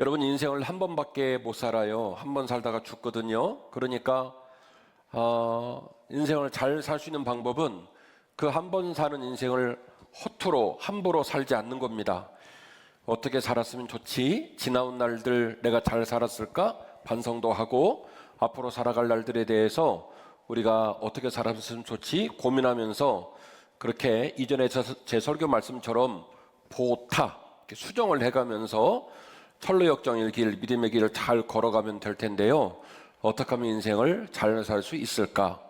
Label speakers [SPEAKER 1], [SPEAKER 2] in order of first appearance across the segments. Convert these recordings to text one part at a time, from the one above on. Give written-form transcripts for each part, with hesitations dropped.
[SPEAKER 1] 여러분, 인생을 한 번밖에 못 살아요. 한 번 살다가 죽거든요. 그러니까 인생을 잘 살 수 있는 방법은 그 한 번 사는 인생을 허투루 함부로 살지 않는 겁니다. 어떻게 살았으면 좋지? 지나온 날들 내가 잘 살았을까? 반성도 하고 앞으로 살아갈 날들에 대해서 우리가 어떻게 살았으면 좋지? 고민하면서 그렇게 이전에 제 설교 말씀처럼 보타, 수정을 해가면서 철로역정의 길, 믿음의 길을 잘 걸어가면 될 텐데요. 어떻게 하면 인생을 잘 살 수 있을까?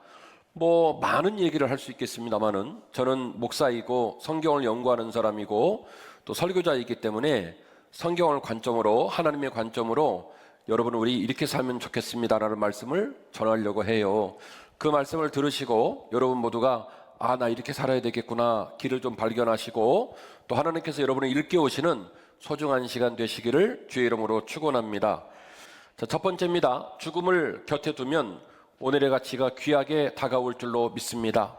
[SPEAKER 1] 많은 얘기를 할 수 있겠습니다만은 저는 목사이고 성경을 연구하는 사람이고 또 설교자이기 때문에 성경을 관점으로, 하나님의 관점으로 여러분, 우리 이렇게 살면 좋겠습니다라는 말씀을 전하려고 해요. 그 말씀을 들으시고 여러분 모두가 나 이렇게 살아야 되겠구나, 길을 좀 발견하시고 또 하나님께서 여러분을 일깨우시는 소중한 시간 되시기를 주의 이름으로 축원합니다. 자, 첫 번째입니다. 죽음을 곁에 두면 오늘의 가치가 귀하게 다가올 줄로 믿습니다.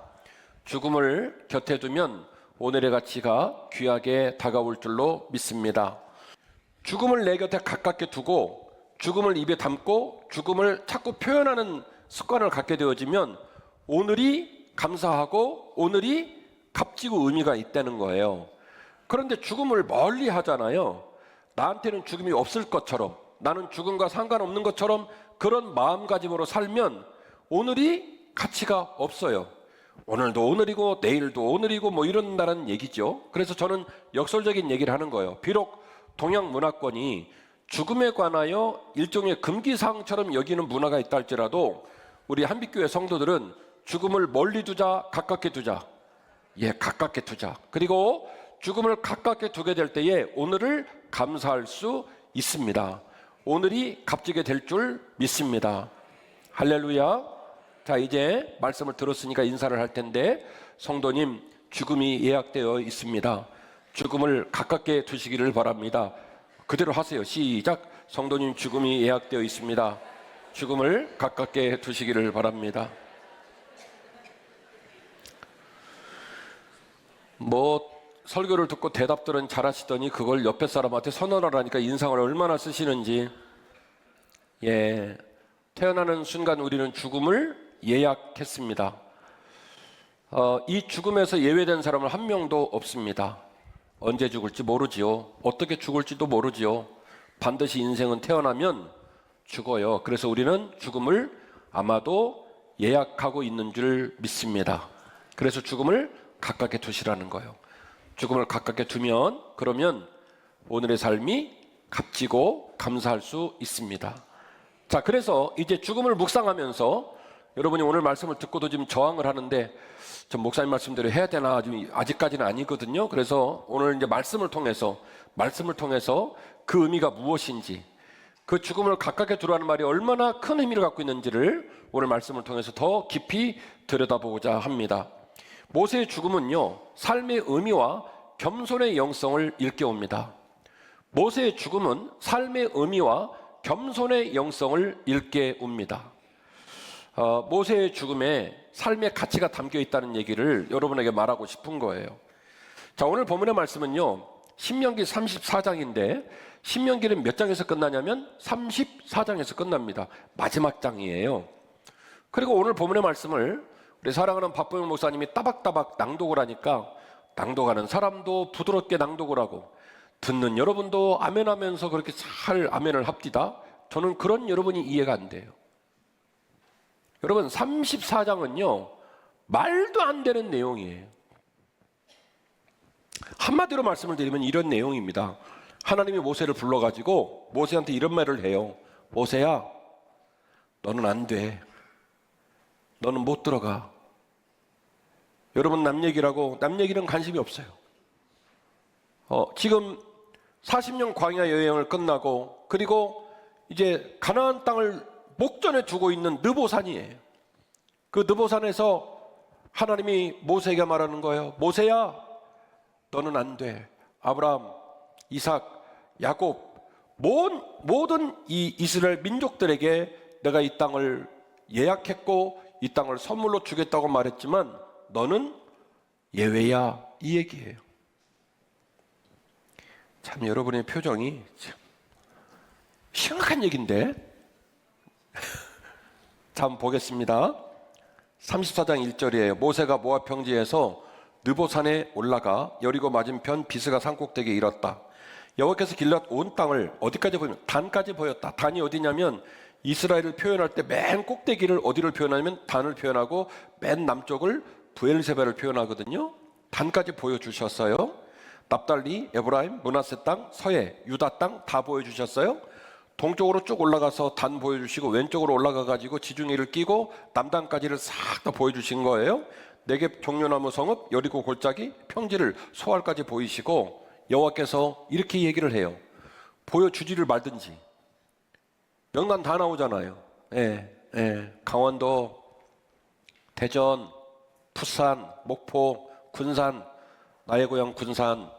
[SPEAKER 1] 죽음을 곁에 두면 오늘의 가치가 귀하게 다가올 줄로 믿습니다. 죽음을 내 곁에 가깝게 두고 죽음을 입에 담고 죽음을 자꾸 표현하는 습관을 갖게 되어지면 오늘이 감사하고 오늘이 값지고 의미가 있다는 거예요. 그런데 죽음을 멀리 하잖아요. 나한테는 죽음이 없을 것처럼, 나는 죽음과 상관없는 것처럼 그런 마음가짐으로 살면 오늘이 가치가 없어요. 오늘도 오늘이고 내일도 오늘이고 이런다는 얘기죠. 그래서 저는 역설적인 얘기를 하는 거예요. 비록 동양 문화권이 죽음에 관하여 일종의 금기사항처럼 여기는 문화가 있다 할지라도 우리 한빛교회 성도들은 죽음을 멀리 두자, 가깝게 두자. 가깝게 두자. 그리고 죽음을 가깝게 두게 될 때에 오늘을 감사할 수 있습니다. 오늘이 값지게 될 줄 믿습니다. 할렐루야. 자, 이제 말씀을 들었으니까 인사를 할 텐데, 성도님, 죽음이 예약되어 있습니다. 죽음을 가깝게 두시기를 바랍니다. 그대로 하세요. 시작. 성도님, 죽음이 예약되어 있습니다. 죽음을 가깝게 두시기를 바랍니다. 설교를 듣고 대답들은 잘하시더니 그걸 옆에 사람한테 선언하라니까 인상을 얼마나 쓰시는지. 태어나는 순간 우리는 죽음을 예약했습니다. 이 죽음에서 예외된 사람은 한 명도 없습니다. 언제 죽을지 모르지요. 어떻게 죽을지도 모르지요. 반드시 인생은 태어나면 죽어요. 그래서 우리는 죽음을 아마도 예약하고 있는 줄 믿습니다. 그래서 죽음을 가깝게 두시라는 거예요. 죽음을 가깝게 두면 그러면 오늘의 삶이 값지고 감사할 수 있습니다. 자, 그래서 이제 죽음을 묵상하면서 여러분이 오늘 말씀을 듣고도 지금 저항을 하는데 전 목사님 말씀대로 해야 되나 아직까지는 아니거든요. 그래서 오늘 이제 말씀을 통해서 그 의미가 무엇인지, 그 죽음을 가깝게 두라는 말이 얼마나 큰 의미를 갖고 있는지를 오늘 말씀을 통해서 더 깊이 들여다보고자 합니다. 모세의 죽음은요, 삶의 의미와 겸손의 영성을 일깨웁니다. 모세의 죽음은 삶의 의미와 겸손의 영성을 일깨웁니다. 모세의 죽음에 삶의 가치가 담겨 있다는 얘기를 여러분에게 말하고 싶은 거예요. 자, 오늘 본문의 말씀은요, 신명기 34장인데 신명기는 몇 장에서 끝나냐면 34장에서 끝납니다. 마지막 장이에요. 그리고 오늘 본문의 말씀을 우리 사랑하는 박보영 목사님이 따박따박 낭독을 하니까 낭독하는 사람도 부드럽게 낭독을 하고 듣는 여러분도 아멘하면서 그렇게 잘 아멘을 합디다. 저는 그런 여러분이 이해가 안 돼요. 여러분, 34장은요 말도 안 되는 내용이에요. 한마디로 말씀을 드리면 이런 내용입니다. 하나님이 모세를 불러가지고 모세한테 이런 말을 해요. 모세야, 너는 안 돼. 너는 못 들어가. 여러분, 남 얘기는 관심이 없어요. 지금 40년 광야 여행을 끝나고 그리고 이제 가나안 땅을 목전에 두고 있는 느보산이에요. 그 느보산에서 하나님이 모세에게 말하는 거예요. 모세야, 너는 안 돼. 아브라함, 이삭, 야곱 모든 이 이스라엘 민족들에게 내가 이 땅을 예약했고 이 땅을 선물로 주겠다고 말했지만 너는 예외야, 이 얘기예요. 참 여러분의 표정이 심각한 얘기인데. 자, 한번 보겠습니다. 34장 1절이에요. 모세가 모압 평지에서 느보산에 올라가 여리고 맞은편 비스가 산꼭대기에 이뤘다. 여호와께서 길앗 온 땅을 어디까지 보이면 단까지 보였다. 단이 어디냐면 이스라엘을 표현할 때 맨 꼭대기를 어디를 표현하냐면 단을 표현하고 맨 남쪽을 브엘세바를 표현하거든요. 단까지 보여주셨어요. 납달리, 에브라임, 므낫세 땅, 서해, 유다 땅 다 보여주셨어요. 동쪽으로 쭉 올라가서 단 보여주시고 왼쪽으로 올라가가지고 지중해를 끼고 남단까지를 싹 다 보여주신 거예요. 네겝 종려나무 성읍, 여리고 골짜기, 평지를 소알까지 보이시고 여호와께서 이렇게 얘기를 해요. 보여주지를 말든지. 명단 다 나오잖아요. 강원도, 대전, 부산, 목포, 군산, 나의 고향 군산,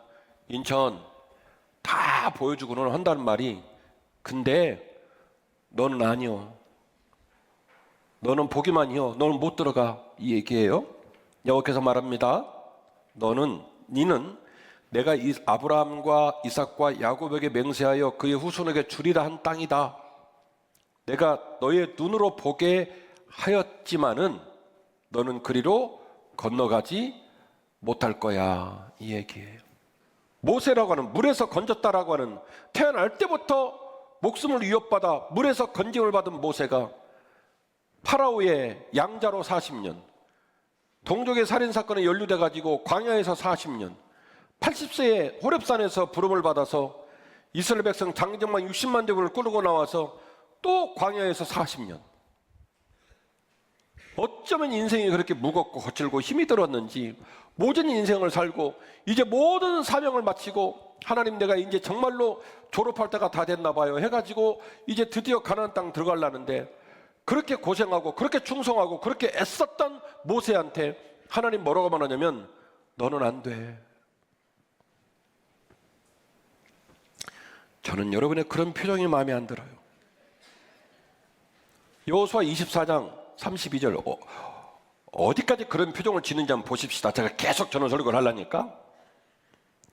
[SPEAKER 1] 인천 다 보여주고는 한다는 말이, 근데 너는 아니요. 너는 보기만이요. 너는 못 들어가. 이 얘기예요. 여호와께서 말합니다. 니는 내가 아브라함과 이삭과 야곱에게 맹세하여 그의 후손에게 주리라 한 땅이다. 내가 너의 눈으로 보게 하였지만은 너는 그리로 건너가지 못할 거야. 이 얘기예요. 모세라고 하는, 물에서 건졌다라고 하는, 태어날 때부터 목숨을 위협받아 물에서 건짐을 받은 모세가 파라오의 양자로 40년, 동족의 살인사건에 연루돼 가지고 광야에서 40년, 80세에 호렙산에서 부름을 받아서 이스라엘 백성 장정만 60만 대군을 끌고 나와서 또 광야에서 40년. 어쩌면 인생이 그렇게 무겁고 거칠고 힘이 들었는지 모든 인생을 살고 이제 모든 사명을 마치고 하나님, 내가 이제 정말로 졸업할 때가 다 됐나 봐요 해가지고 이제 드디어 가나안 땅 들어가려는데, 그렇게 고생하고 그렇게 충성하고 그렇게 애썼던 모세한테 하나님 뭐라고 말하냐면 너는 안 돼. 저는 여러분의 그런 표정이 마음에 안 들어요. 여호수아 24장 32절 어디까지 그런 표정을 짓는지 한번 보십시다. 제가 계속 저는 설교를 하려니까.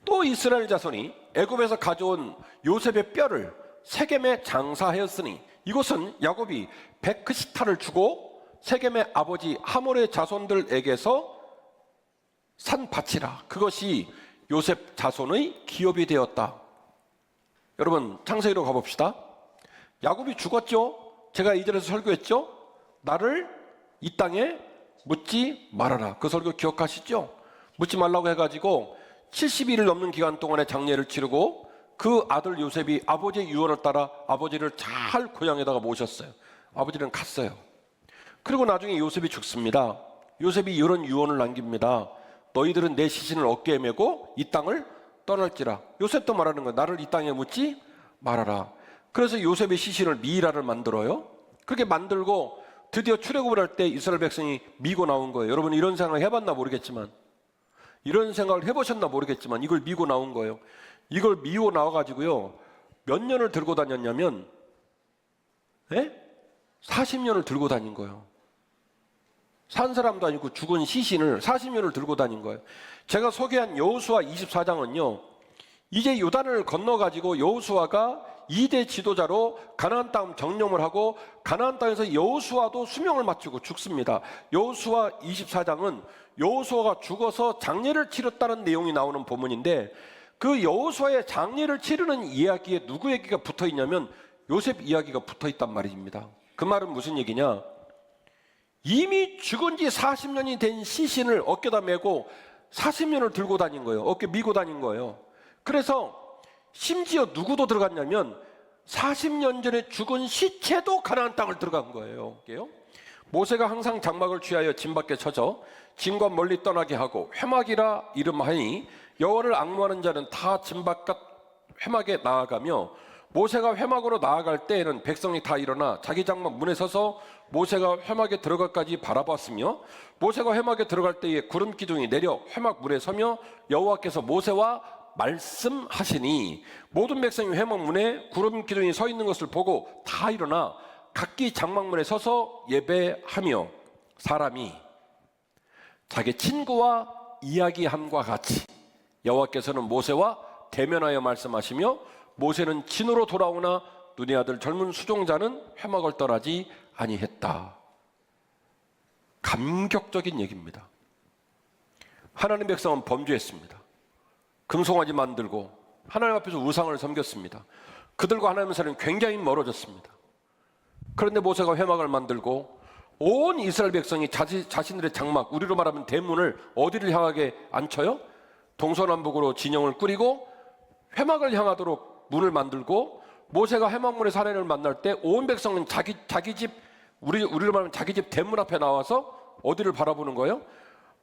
[SPEAKER 1] 또 이스라엘 자손이 애굽에서 가져온 요셉의 뼈를 세겜에 장사하였으니 이것은 야곱이 베크시타를 주고 세겜의 아버지 하몰의 자손들에게서 산 밭이라. 그것이 요셉 자손의 기업이 되었다. 여러분, 창세기로 가봅시다. 야곱이 죽었죠. 제가 이 절에서 설교했죠. 나를 이 땅에 묻지 말아라. 그 설교 기억하시죠? 묻지 말라고 해가지고 70일을 넘는 기간 동안의 장례를 치르고 그 아들 요셉이 아버지의 유언을 따라 아버지를 잘 고향에다가 모셨어요. 아버지는 갔어요. 그리고 나중에 요셉이 죽습니다. 요셉이 이런 유언을 남깁니다. 너희들은 내 시신을 어깨에 메고 이 땅을 떠날지라. 요셉도 말하는 거예요. 나를 이 땅에 묻지 말아라. 그래서 요셉의 시신을 미이라를 만들어요. 그렇게 만들고 드디어 출애굽을 할 때 이스라엘 백성이 미고 나온 거예요. 여러분, 이런 생각을 해봤나 모르겠지만, 이런 생각을 해보셨나 모르겠지만 이걸 미고 나온 거예요. 이걸 미고 나와가지고요, 몇 년을 들고 다녔냐면 40년을 들고 다닌 거예요. 산 사람도 아니고 죽은 시신을 40년을 들고 다닌 거예요. 제가 소개한 여호수아 24장은요 이제 요단을 건너가지고 여호수아가 2대 지도자로 가나안 땅 정령을 하고 가나안 땅에서 여호수아도 수명을 마치고 죽습니다. 여호수아 24장은 여호수아가 죽어서 장례를 치렀다는 내용이 나오는 본문인데, 그 여호수아의 장례를 치르는 이야기에 누구 얘기가 붙어 있냐면 요셉 이야기가 붙어 있단 말입니다. 그 말은 무슨 얘기냐? 이미 죽은 지 40년이 된 시신을 어깨다 메고 40년을 들고 다닌 거예요. 어깨 미고 다닌 거예요. 그래서 심지어 누구도 들어갔냐면 40년 전에 죽은 시체도 가나안 땅을 들어간 거예요. 모세가 항상 장막을 취하여 진 밖에 쳐져 진과 멀리 떠나게 하고 회막이라 이름하니 여호와를 앙무하는 자는 다 진 바깥 회막에 나아가며, 모세가 회막으로 나아갈 때에는 백성이 다 일어나 자기 장막 문에 서서 모세가 회막에 들어가까지 바라봤으며, 모세가 회막에 들어갈 때에 구름 기둥이 내려 회막 문에 서며 여호와께서 모세와 말씀하시니 모든 백성이 회막 문에 구름 기둥이 서 있는 것을 보고 다 일어나 각기 장막문에 서서 예배하며, 사람이 자기 친구와 이야기함과 같이 여호와께서는 모세와 대면하여 말씀하시며 모세는 진으로 돌아오나 눈의 아들 젊은 수종자는 회막을 떠나지 아니했다. 감격적인 얘기입니다. 하나님 백성은 범죄했습니다. 금송아지 만들고 하나님 앞에서 우상을 섬겼습니다. 그들과 하나님의 사이는 굉장히 멀어졌습니다. 그런데 모세가 회막을 만들고 온 이스라엘 백성이 자신들의 장막, 우리로 말하면 대문을 어디를 향하게 앉혀요? 동서남북으로 진영을 꾸리고 회막을 향하도록 문을 만들고, 모세가 회막문에서 하나님을 만날 때 온 백성은 자기 집, 우리로 말하면 자기 집 대문 앞에 나와서 어디를 바라보는 거예요?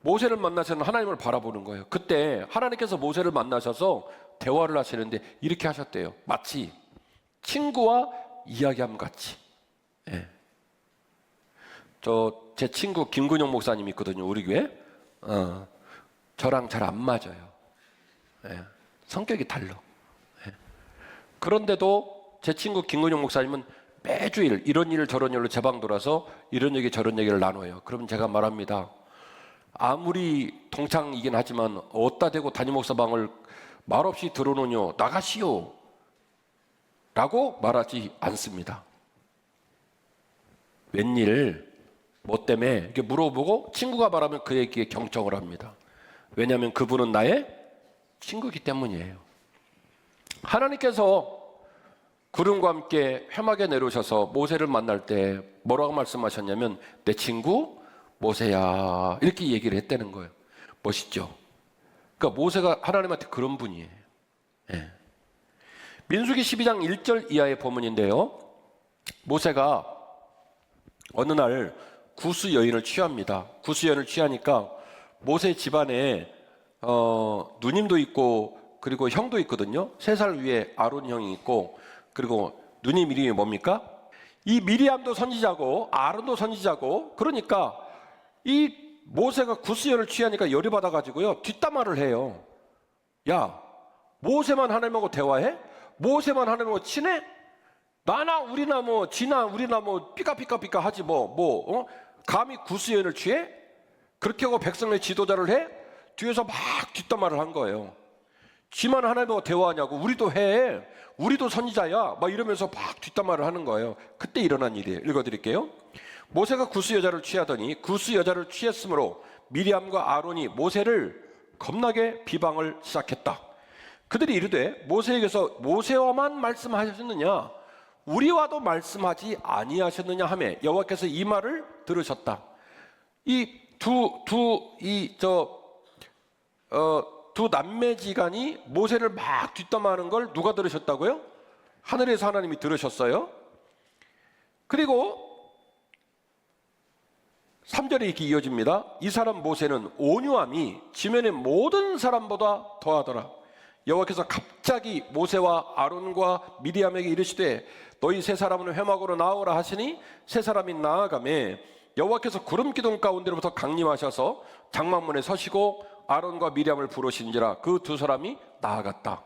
[SPEAKER 1] 모세를 만나셔서 하나님을 바라보는 거예요. 그때 하나님께서 모세를 만나셔서 대화를 하시는데 이렇게 하셨대요. 마치 친구와 이야기함 같이. 예. 제 친구 김근영 목사님 있거든요, 우리 교회. 저랑 잘 안 맞아요. 예. 성격이 달라. 예. 그런데도 제 친구 김근영 목사님은 매주일 이런 일 저런 일로 제 방 돌아서 이런 얘기 저런 얘기를 나눠요. 그럼 제가 말합니다. 아무리 동창이긴 하지만 어디다 대고 담임 목사 방을 말없이 들어오느뇨, 나가시오 라고 말하지 않습니다. 웬일 뭐 때문에 이렇게 물어보고 친구가 말하면 그 얘기에 경청을 합니다. 왜냐하면 그분은 나의 친구이기 때문이에요. 하나님께서 구름과 함께 회막에 내려오셔서 모세를 만날 때 뭐라고 말씀하셨냐면 내 친구 모세야 이렇게 얘기를 했다는 거예요. 멋있죠? 그러니까 모세가 하나님한테 그런 분이에요. 예. 민수기 12장 1절 이하의 본문인데요, 모세가 어느 날 구스 여인을 취합니다. 구스 여인을 취하니까 모세 집안에 누님도 있고 그리고 형도 있거든요. 3살 위에 아론 형이 있고, 그리고 누님 이름이 뭡니까? 이 미리암도 선지자고 아론도 선지자고, 그러니까 이 모세가 구스 여인을 취하니까 열이 받아가지고요 뒷담화를 해요. 야, 모세만 하나님하고 대화해? 모세만 하나님하고 친해? 나나 우리나 뭐 지나 우리나 뭐 삐까삐까삐까 하지 감히 구스 여인을 취해? 그렇게 하고 백성의 지도자를 해? 뒤에서 막 뒷담화를 한 거예요. 지만 하나님하고 대화하냐고, 우리도 해, 우리도 선지자야 막 이러면서 막 뒷담화를 하는 거예요. 그때 일어난 일이에요. 읽어드릴게요. 모세가 구스 여자를 취하더니 구스 여자를 취했으므로 미리암과 아론이 모세를 겁나게 비방을 시작했다. 그들이 이르되 모세에게서 모세와만 말씀하셨느냐 우리와도 말씀하지 아니하셨느냐 하며 여호와께서 이 말을 들으셨다. 이 두 남매지간이 모세를 막 뒷담화하는 걸 누가 들으셨다고요? 하늘에서 하나님이 들으셨어요. 그리고 3절에 이렇게 이어집니다. 이 사람 모세는 온유함이 지면의 모든 사람보다 더하더라. 여호와께서 갑자기 모세와 아론과 미리암에게 이르시되 너희 세 사람은 회막으로 나오라 하시니 세 사람이 나아가매 여호와께서 구름 기둥 가운데로부터 강림하셔서 장막문에 서시고 아론과 미리암을 부르신지라 그 두 사람이 나아갔다.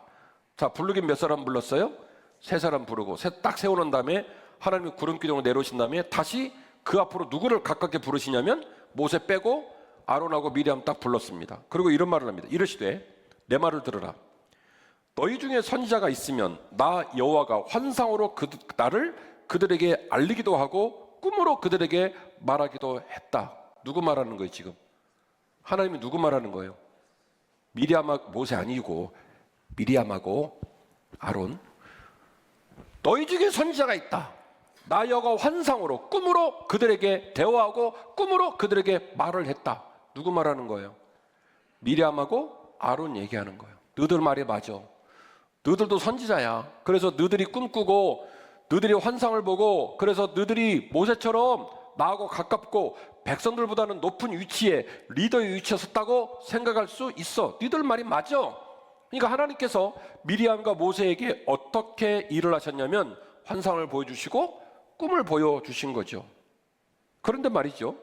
[SPEAKER 1] 자, 부르긴 몇 사람 불렀어요? 세 사람 부르고 딱 세워놓은 다음에 하나님이 구름 기둥을 내려오신 다음에 다시 그 앞으로 누구를 가깝게 부르시냐면 모세 빼고 아론하고 미리암 딱 불렀습니다. 그리고 이런 말을 합니다. 이르시되 내 말을 들으라. 너희 중에 선지자가 있으면 나 여호와가 환상으로 나를 그들에게 알리기도 하고 꿈으로 그들에게 말하기도 했다. 누구 말하는 거예요 지금? 하나님이 누구 말하는 거예요? 미리암하고 모세 아니고 미리암하고 아론. 너희 중에 선지자가 있다. 나 여호와가 환상으로 꿈으로 그들에게 대화하고 꿈으로 그들에게 말을 했다. 누구 말하는 거예요? 미리암하고 아론 얘기하는 거예요. 너들 말이 맞아. 너들도 선지자야. 그래서 너들이 꿈꾸고 너들이 환상을 보고 그래서 너들이 모세처럼 나하고 가깝고 백성들보다는 높은 위치에 리더의 위치에 섰다고 생각할 수 있어. 너들 말이 맞아. 그러니까 하나님께서 미리암과 모세에게 어떻게 일을 하셨냐면 환상을 보여주시고 꿈을 보여주신 거죠. 그런데 말이죠,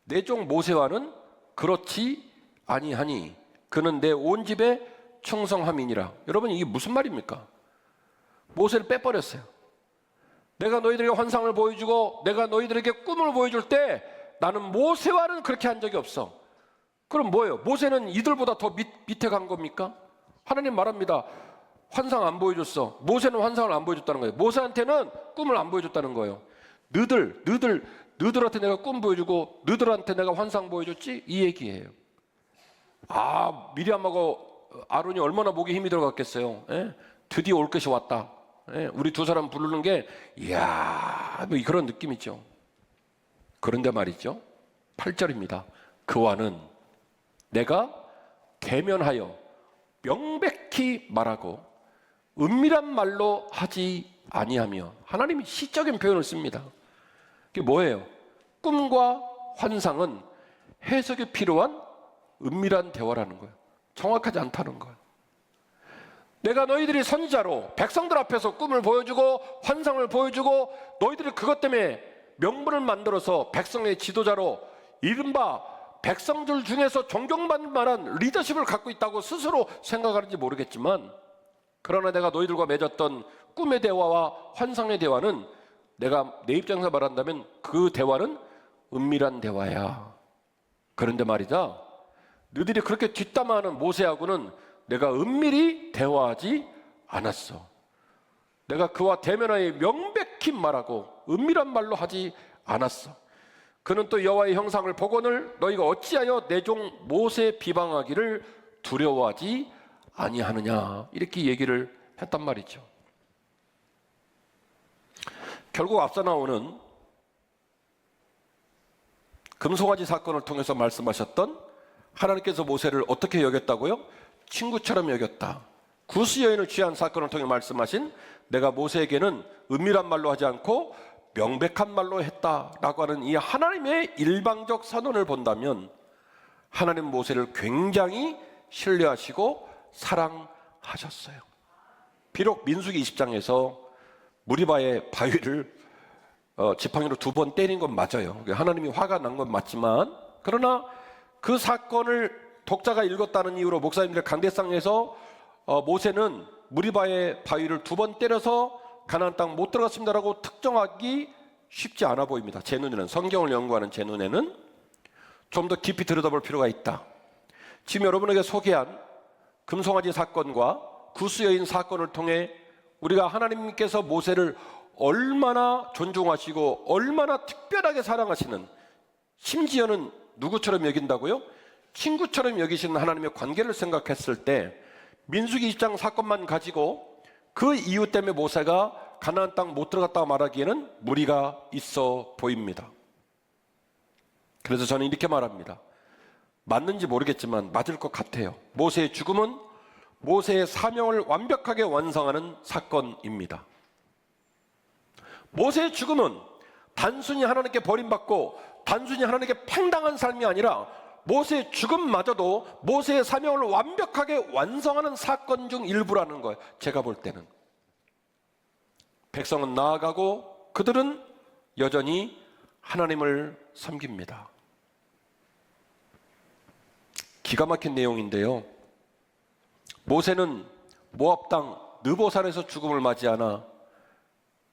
[SPEAKER 1] 내 종 모세와는 그렇지 아니하니 그는 내 온 집에 충성함이니라. 여러분 이게 무슨 말입니까? 모세를 빼버렸어요. 내가 너희들에게 환상을 보여주고 내가 너희들에게 꿈을 보여줄 때 나는 모세와는 그렇게 한 적이 없어. 그럼 뭐예요? 모세는 이들보다 더 밑에 간 겁니까? 하나님 말합니다. 환상 안 보여줬어. 모세는 환상을 안 보여줬다는 거예요. 모세한테는 꿈을 안 보여줬다는 거예요. 너희들한테 내가 꿈 보여주고 너희들한테 내가 환상 보여줬지? 이 얘기예요. 미리암하고 아론이 얼마나 목에 힘이 들어갔겠어요. 예? 드디어 올 것이 왔다. 예? 우리 두 사람 부르는 게 이야, 뭐 그런 느낌이죠. 그런데 말이죠, 8절입니다. 그와는 내가 계면하여 명백히 말하고 은밀한 말로 하지 아니하며. 하나님이 시적인 표현을 씁니다. 그게 뭐예요? 꿈과 환상은 해석이 필요한 은밀한 대화라는 거예요. 정확하지 않다는 거예요. 내가 너희들이 선지자로 백성들 앞에서 꿈을 보여주고 환상을 보여주고 너희들이 그것 때문에 명분을 만들어서 백성의 지도자로 이른바 백성들 중에서 존경받을 만한 리더십을 갖고 있다고 스스로 생각하는지 모르겠지만, 그러나 내가 너희들과 맺었던 꿈의 대화와 환상의 대화는, 내가 내 입장에서 말한다면 그 대화는 은밀한 대화야. 그런데 말이다, 너희들이 그렇게 뒷담화하는 모세하고는 내가 은밀히 대화하지 않았어. 내가 그와 대면하여 명백히 말하고 은밀한 말로 하지 않았어. 그는 또 여호와의 형상을 보거늘 너희가 어찌하여 내 종 모세 비방하기를 두려워하지 아니하느냐, 이렇게 얘기를 했단 말이죠. 결국 앞서 나오는 금송아지 사건을 통해서 말씀하셨던 하나님께서 모세를 어떻게 여겼다고요? 친구처럼 여겼다. 구스 여인을 취한 사건을 통해 말씀하신 내가 모세에게는 은밀한 말로 하지 않고 명백한 말로 했다라고 하는 이 하나님의 일방적 선언을 본다면 하나님 모세를 굉장히 신뢰하시고 사랑하셨어요. 비록 민수기 20장에서 무리바의 바위를 지팡이로 2번 때린 건 맞아요. 하나님이 화가 난 건 맞지만, 그러나 그 사건을 독자가 읽었다는 이유로 목사님들의 강대상에서 모세는 무리바의 바위를 2번 때려서 가나안 땅 못 들어갔습니다라고 특정하기 쉽지 않아 보입니다. 제 눈에는, 성경을 연구하는 제 눈에는 좀 더 깊이 들여다볼 필요가 있다. 지금 여러분에게 소개한 금송아지 사건과 구스 여인 사건을 통해 우리가 하나님께서 모세를 얼마나 존중하시고 얼마나 특별하게 사랑하시는, 심지어는 누구처럼 여긴다고요? 친구처럼 여기시는 하나님의 관계를 생각했을 때 민수기 20장 사건만 가지고 그 이유 때문에 모세가 가나안 땅 못 들어갔다고 말하기에는 무리가 있어 보입니다. 그래서 저는 이렇게 말합니다. 맞는지 모르겠지만 맞을 것 같아요. 모세의 죽음은 모세의 사명을 완벽하게 완성하는 사건입니다. 모세의 죽음은 단순히 하나님께 버림받고 단순히 하나님께 팽당한 삶이 아니라 모세의 죽음마저도 모세의 사명을 완벽하게 완성하는 사건 중 일부라는 거예요. 제가 볼 때는. 백성은 나아가고 그들은 여전히 하나님을 섬깁니다. 기가 막힌 내용인데요. 모세는 모압 땅 느보산에서 죽음을 맞이하나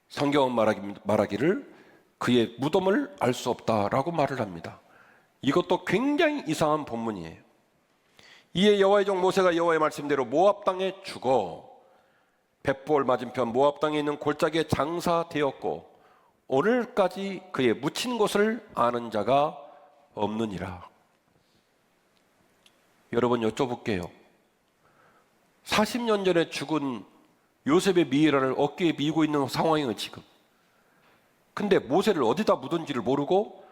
[SPEAKER 1] 성경은 말하기를 그의 무덤을 알 수 없다라고 말을 합니다. 이것도 굉장히 이상한 본문이에요. 이에 여호와의 종 모세가 여호와의 말씀대로 모압 땅에 죽어 벳볼 맞은편 모압 땅에 있는 골짜기에 장사되었고 오늘까지 그의 묻힌 곳을 아는 자가 없느니라. 여러분 여쭤볼게요. 40년 전에 죽은 요셉의 미이라를 어깨에 미고 있는 상황이에요 지금. 근데 모세를 어디다 묻은지를 모르고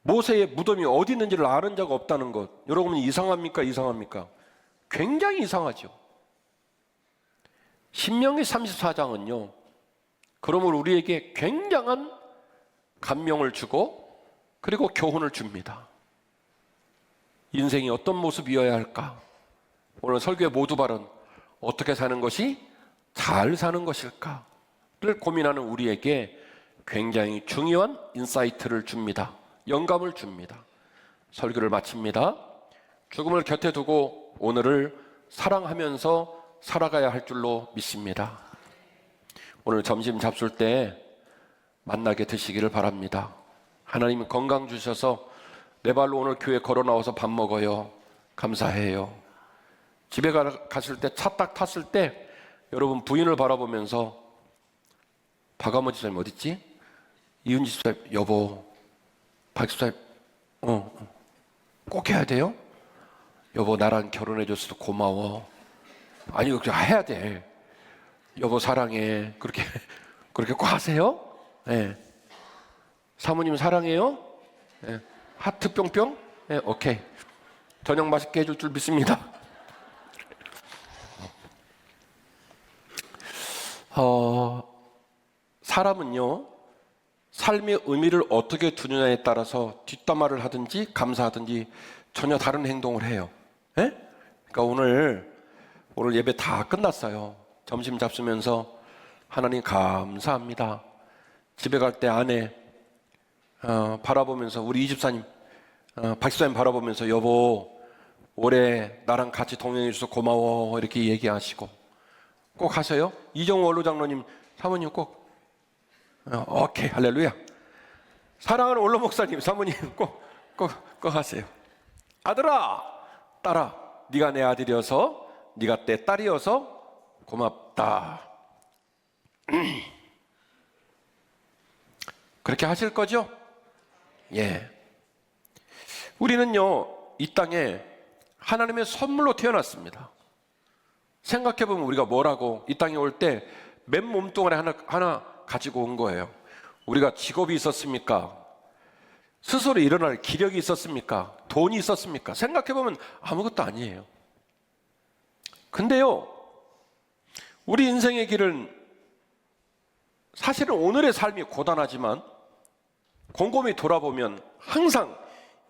[SPEAKER 1] 모세의 무덤이 어디 있는지를 아는 자가 없다는 것, 여러분 이상합니까? 이상합니까? 굉장히 이상하죠. 신명기 34장은요 그러므로 우리에게 굉장한 감명을 주고 그리고 교훈을 줍니다. 인생이 어떤 모습이어야 할까? 오늘 설교의 모두 발언, 어떻게 사는 것이 잘 사는 것일까를 고민하는 우리에게 굉장히 중요한 인사이트를 줍니다. 영감을 줍니다. 설교를 마칩니다. 죽음을 곁에 두고 오늘을 사랑하면서 살아가야 할 줄로 믿습니다. 오늘 점심 잡술 때 만나게 되시기를 바랍니다. 하나님 건강 주셔서 내 발로 오늘 교회 걸어 나와서 밥 먹어요. 감사해요. 집에 가실 때 차 딱 탔을 때 여러분 부인을 바라보면서 박아모 집사님 어딨지? 이은지 집사님 여보 박 집사님 꼭 해야 돼요? 여보 나랑 결혼해줘서 고마워. 아니 그렇게 해야 돼. 여보 사랑해. 그렇게 꼭 하세요? 네. 사모님 사랑해요? 네. 하트 뿅뿅? 네, 오케이. 저녁 맛있게 해줄 줄 믿습니다. 사람은요 삶의 의미를 어떻게 두느냐에 따라서 뒷담화를 하든지 감사하든지 전혀 다른 행동을 해요. 네? 그러니까 오늘 예배 다 끝났어요. 점심 잡수면서 하나님 감사합니다. 집에 갈 때 아내 바라보면서 우리 이집사님 박 집사님 바라보면서 여보 올해 나랑 같이 동행해 주셔서 고마워 이렇게 얘기하시고 꼭 하세요. 이정호 원로 장로님 사모님 꼭 오케이 할렐루야. 사랑하는 원로 목사님 사모님 꼭 하세요. 아들아 딸아 네가 내 아들이어서 네가 내 딸이어서 고맙다. 그렇게 하실 거죠? 예. 우리는요 이 땅에 하나님의 선물로 태어났습니다. 생각해보면 우리가 뭐라고 이 땅에 올 때 맨 몸뚱아리 하나 가지고 온 거예요. 우리가 직업이 있었습니까? 스스로 일어날 기력이 있었습니까? 돈이 있었습니까? 생각해보면 아무것도 아니에요. 근데요 우리 인생의 길은 사실은 오늘의 삶이 고단하지만 곰곰이 돌아보면 항상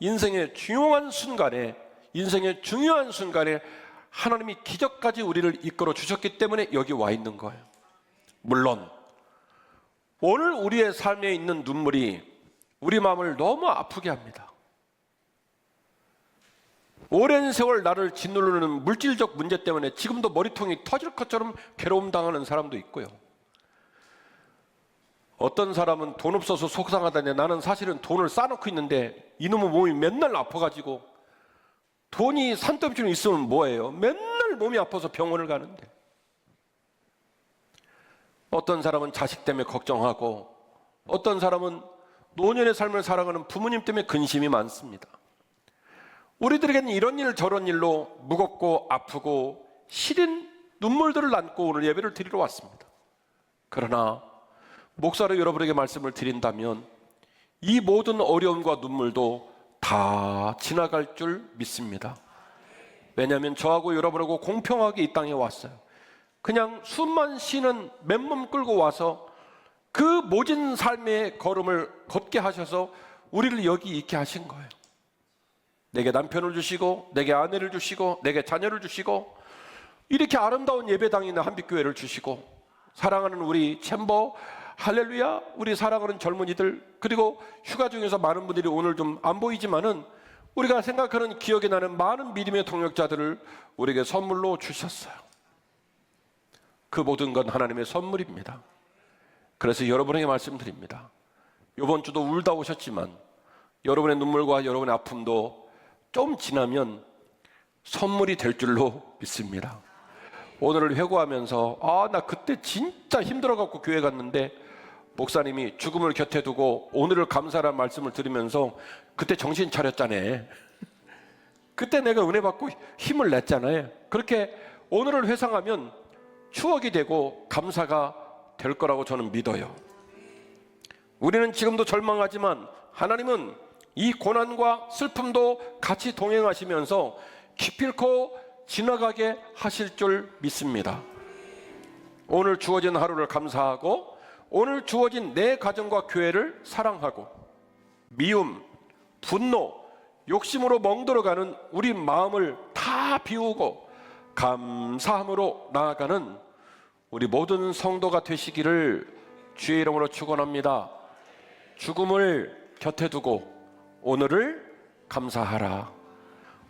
[SPEAKER 1] 인생의 중요한 순간에 하나님이 기적까지 우리를 이끌어 주셨기 때문에 여기 와 있는 거예요. 물론 오늘 우리의 삶에 있는 눈물이 우리 마음을 너무 아프게 합니다. 오랜 세월 나를 짓누르는 물질적 문제 때문에 지금도 머리통이 터질 것처럼 괴로움 당하는 사람도 있고요. 어떤 사람은 돈 없어서 속상하다는데 나는 사실은 돈을 쌓아놓고 있는데 이놈의 몸이 맨날 아파가지고 돈이 산더미처럼 있으면 뭐예요? 맨날 몸이 아파서 병원을 가는데. 어떤 사람은 자식 때문에 걱정하고 어떤 사람은 노년의 삶을 살아가는 부모님 때문에 근심이 많습니다. 우리들에게는 이런 일 저런 일로 무겁고 아프고 시린 눈물들을 안고 오늘 예배를 드리러 왔습니다. 그러나 목사로 여러분에게 말씀을 드린다면 이 모든 어려움과 눈물도 다 지나갈 줄 믿습니다. 왜냐하면 저하고 여러분하고 공평하게 이 땅에 왔어요. 그냥 숨만 쉬는 맨몸 끌고 와서 그 모진 삶의 걸음을 걷게 하셔서 우리를 여기 있게 하신 거예요. 내게 남편을 주시고 내게 아내를 주시고 내게 자녀를 주시고 이렇게 아름다운 예배당이 있는 한빛교회를 주시고 사랑하는 우리 챔버 할렐루야 우리 사랑하는 젊은이들 그리고 휴가 중에서 많은 분들이 오늘 좀 안 보이지만은 우리가 생각하는 기억이 나는 많은 믿음의 동역자들을 우리에게 선물로 주셨어요. 그 모든 건 하나님의 선물입니다. 그래서 여러분에게 말씀드립니다. 이번 주도 울다 오셨지만 여러분의 눈물과 여러분의 아픔도 좀 지나면 선물이 될 줄로 믿습니다. 오늘을 회고하면서 나 그때 진짜 힘들어갖고 교회 갔는데 목사님이 죽음을 곁에 두고 오늘을 감사라는 말씀을 들으면서 그때 정신 차렸잖아요. 그때 내가 은혜 받고 힘을 냈잖아요. 그렇게 오늘을 회상하면 추억이 되고 감사가 될 거라고 저는 믿어요. 우리는 지금도 절망하지만 하나님은 이 고난과 슬픔도 같이 동행하시면서 기필코 지나가게 하실 줄 믿습니다. 오늘 주어진 하루를 감사하고 오늘 주어진 내 가정과 교회를 사랑하고 미움, 분노, 욕심으로 멍들어가는 우리 마음을 다 비우고 감사함으로 나아가는 우리 모든 성도가 되시기를 주의 이름으로 축원합니다. 죽음을 곁에 두고 오늘을 감사하라.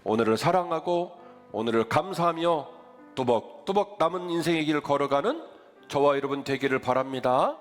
[SPEAKER 1] 오늘을 사랑하고 오늘을 감사하며 뚜벅뚜벅 남은 인생의 길을 걸어가는 저와 여러분 되기를 바랍니다.